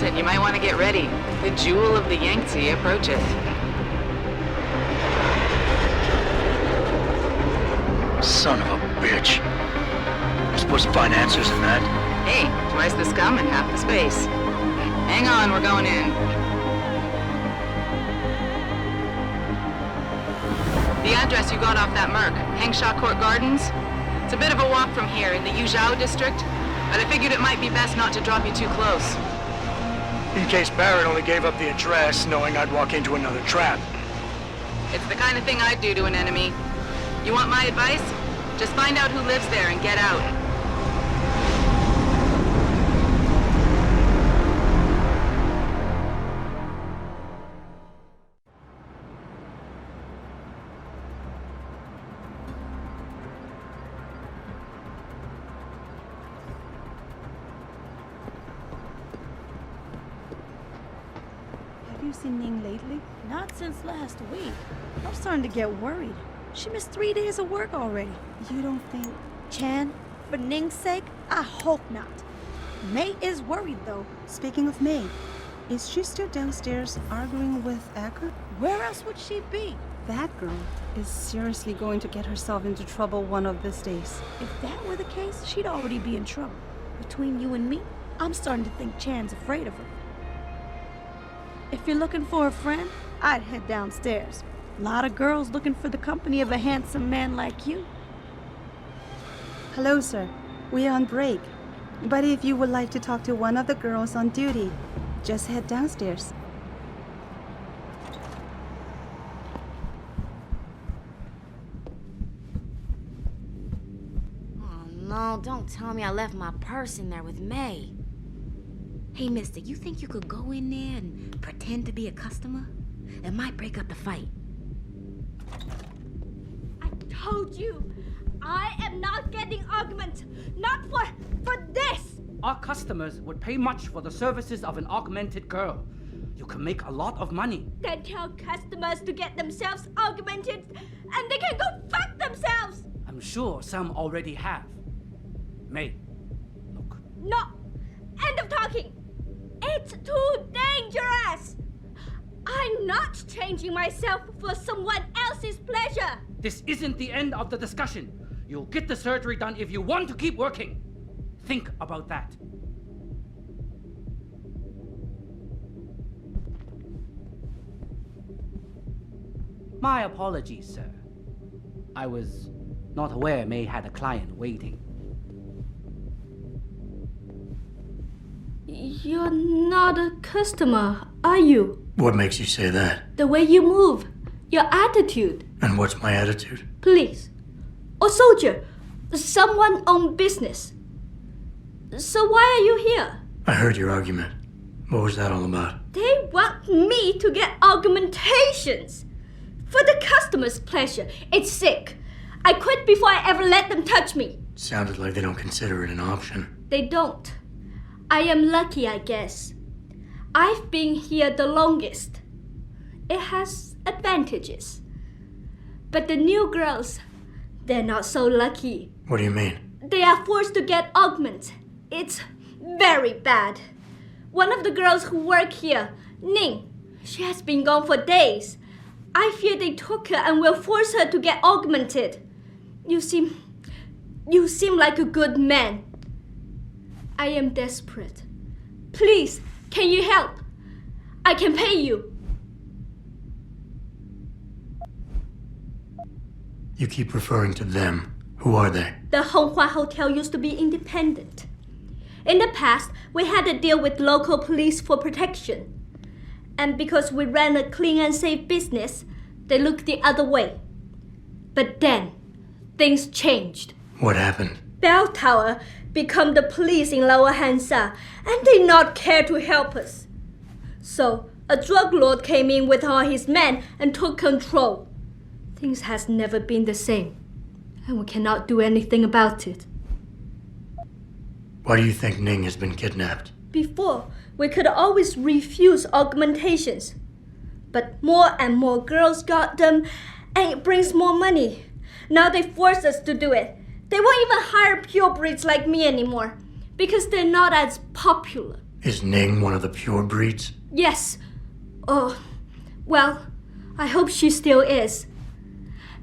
Jensen, you might want to get ready. The jewel of the Yangtze approaches. Son of a bitch. I'm supposed to find answers in that. Hey, twice the scum and half the space. Hang on, we're going in. The address you got off that Merc, Hengsha Court Gardens. It's a bit of a walk from here in the Yuzhou district, but I figured it might be best not to drop you too close. In case Barrett only gave up the address, knowing I'd walk into another trap. It's the kind of thing I'd do to an enemy. You want my advice? Just find out who lives there and get out. Have you seen Ning lately? Not since last week. I'm starting to get worried. She missed 3 days of work already. You don't think... Chan, for Ning's sake, I hope not. May is worried though. Speaking of May, is she still downstairs arguing with Acker? Where else would she be? That girl is seriously going to get herself into trouble one of these days. If that were the case, she'd already be in trouble. Between you and me, I'm starting to think Chan's afraid of her. If you're looking for a friend, I'd head downstairs. A lot of girls looking for the company of a handsome man like you. Hello, sir. We are on break. But if you would like to talk to one of the girls on duty, just head downstairs. Oh no, don't tell me I left my purse in there with May. Hey, mister, you think you could go in there and pretend to be a customer? It might break up the fight. I told you, I am not getting augment. Not for this. Our customers would pay much for the services of an augmented girl. You can make a lot of money. Then tell customers to get themselves augmented and they can go fuck themselves. I'm sure some already have. May, look. No, end of talking. It's too dangerous. I'm not changing myself for someone else's pleasure. This isn't the end of the discussion. You'll get the surgery done if you want to keep working. Think about that. My apologies, sir. I was not aware May had a client waiting. You're not a customer, are you? What makes you say that? The way you move, your attitude. And what's my attitude? Police, or soldier, someone on business. So why are you here? I heard your argument. What was that all about? They want me to get augmentations. For the customer's pleasure. It's sick. I quit before I ever let them touch me. Sounded like they don't consider it an option. They don't. I am lucky, I guess. I've been here the longest. It has advantages. But the new girls, they're not so lucky. What do you mean? They are forced to get augment. It's very bad. One of the girls who work here, Ning, she has been gone for days. I fear they took her and will force her to get augmented. You seem like a good man. I am desperate. Please, can you help? I can pay you. You keep referring to them. Who are they? The Honghua Hotel used to be independent. In the past, we had to deal with local police for protection. And because we ran a clean and safe business, they looked the other way. But then, things changed. What happened? Bell Tower become the police in Lower Hansa, and they not care to help us. So, a drug lord came in with all his men and took control. Things has never been the same, and we cannot do anything about it. Why do you think Ning has been kidnapped? Before, we could always refuse augmentations. But more and more girls got them, and it brings more money. Now they force us to do it. They won't even hire purebreds like me anymore, because they're not as popular. Is Ning one of the pure breeds? Yes. Oh, well, I hope she still is.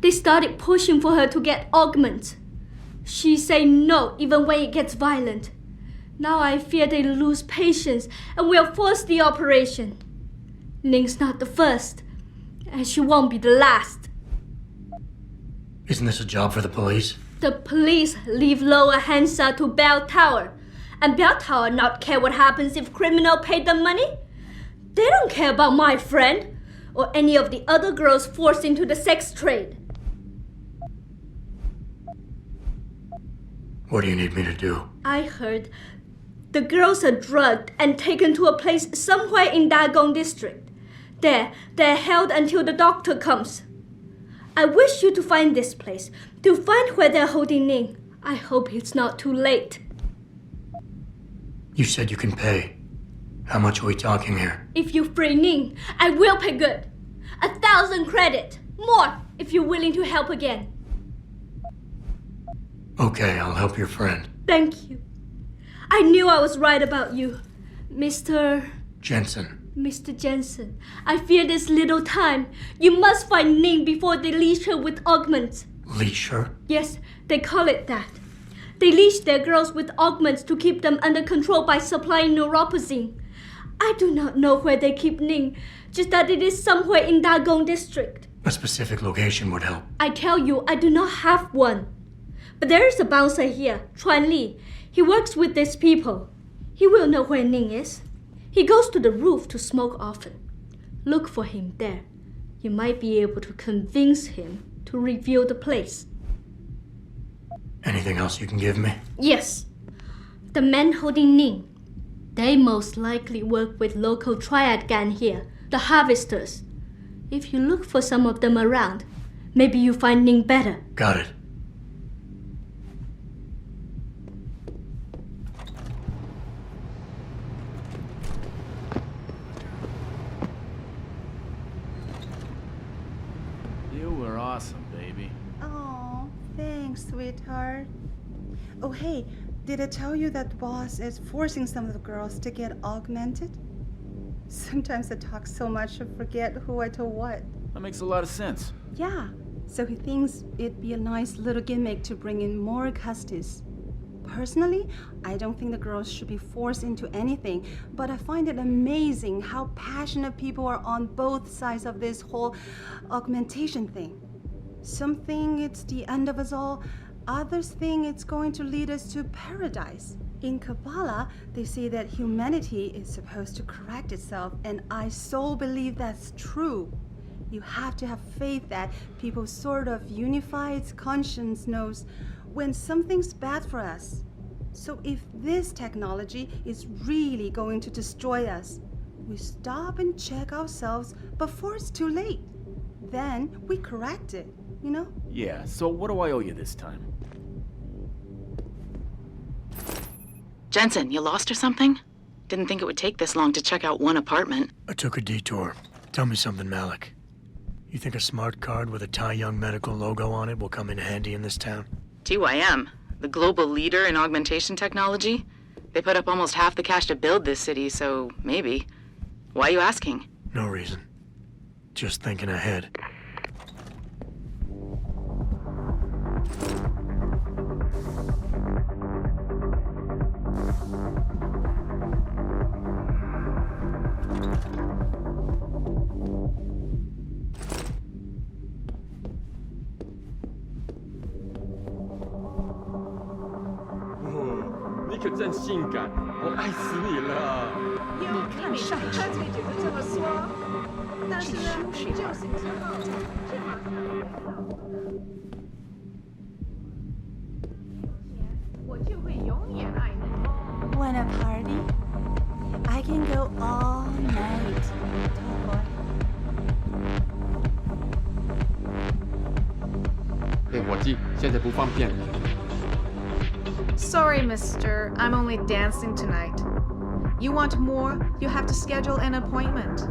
They started pushing for her to get augment. She say no even when it gets violent. Now I fear they lose patience and will force the operation. Ning's not the first, and she won't be the last. Isn't this a job for the police? The police leave Lower Hansa to Bell Tower, and Bell Tower not care what happens if criminal pay them money. They don't care about my friend or any of the other girls forced into the sex trade. What do you need me to do? I heard the girls are drugged and taken to a place somewhere in Dagong district. There, they're held until the doctor comes. I wish you to find this place, to find where they're holding Ning. I hope it's not too late. You said you can pay. How much are we talking here? If you free Ning, I will pay good. 1,000 credit. More, if you're willing to help again. Okay, I'll help your friend. Thank you. I knew I was right about you, Mr. Jensen. I fear this little time. You must find Ning before they leash her with augments. Leash her? Yes, they call it that. They leash their girls with augments to keep them under control by supplying neuropozyne. I do not know where they keep Ning, just that it is somewhere in Dagong district. A specific location would help. I tell you, I do not have one. But there is a bouncer here, Chuan Li. He works with these people. He will know where Ning is. He goes to the roof to smoke often. Look for him there. You might be able to convince him to reveal the place. Anything else you can give me? Yes. The men holding Ning. They most likely work with local triad gang here, the harvesters. If you look for some of them around, maybe you find Ning better. Got it. You were awesome, baby. Oh, thanks, sweetheart. Oh, hey, did I tell you that the boss is forcing some of the girls to get augmented? Sometimes I talk so much I forget who I told what. That makes a lot of sense. Yeah, so he thinks it'd be a nice little gimmick to bring in more customers. Personally, I don't think the girls should be forced into anything, but I find it amazing how passionate people are on both sides of this whole augmentation thing. Some think it's the end of us all, others think it's going to lead us to paradise. In Kabbalah, they say that humanity is supposed to correct itself, and I so believe that's true. You have to have faith that people sort of unify its conscience knows when something's bad for us. So if this technology is really going to destroy us, we stop and check ourselves before it's too late. Then we correct it, you know? Yeah, so what do I owe you this time? Jensen, you lost or something? Didn't think it would take this long to check out one apartment. I took a detour. Tell me something, Malik. You think a smart card with a Tai Young Medical logo on it will come in handy in this town? TYM, the global leader in augmentation technology. They put up almost half the cash to build this city, so maybe. Why are you asking? No reason. Just thinking ahead. Wanna party? I can go all night. Tall boy. 嘿，伙计，现在不方便。 Sorry, mister. I'm only dancing tonight. You want more? You have to schedule an appointment.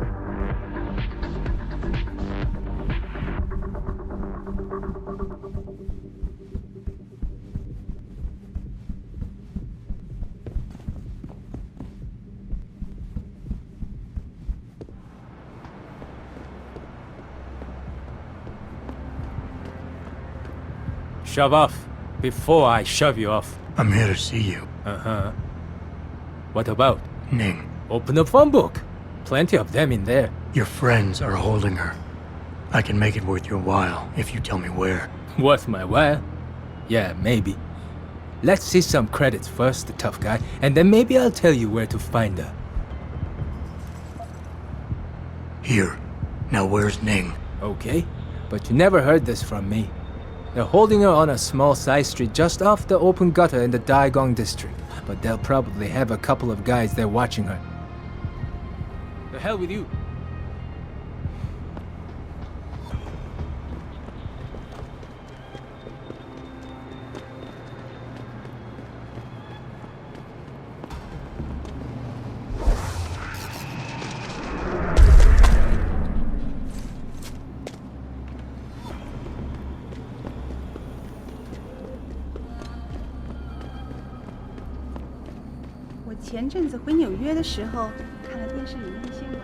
Shove off before I shove you off. I'm here to see you. Uh-huh. What about? Ning, Open the phone book. Plenty of them in there. your friends are holding her. I can make it worth your while if you tell me where. Worth my while? Yeah, maybe. Let's see some credits first, the tough guy, and then maybe I'll tell you where to find her. Here. Now where's Ning? Okay, but you never heard this from me. They're holding her on a small side street just off the open gutter in the Daigong district, but they'll probably have a couple of guys there watching her. The hell with you.我前阵子回纽约的时候，看了电视里面的新闻。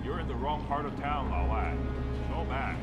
You're in the wrong part of town, Lao Ai. Go back.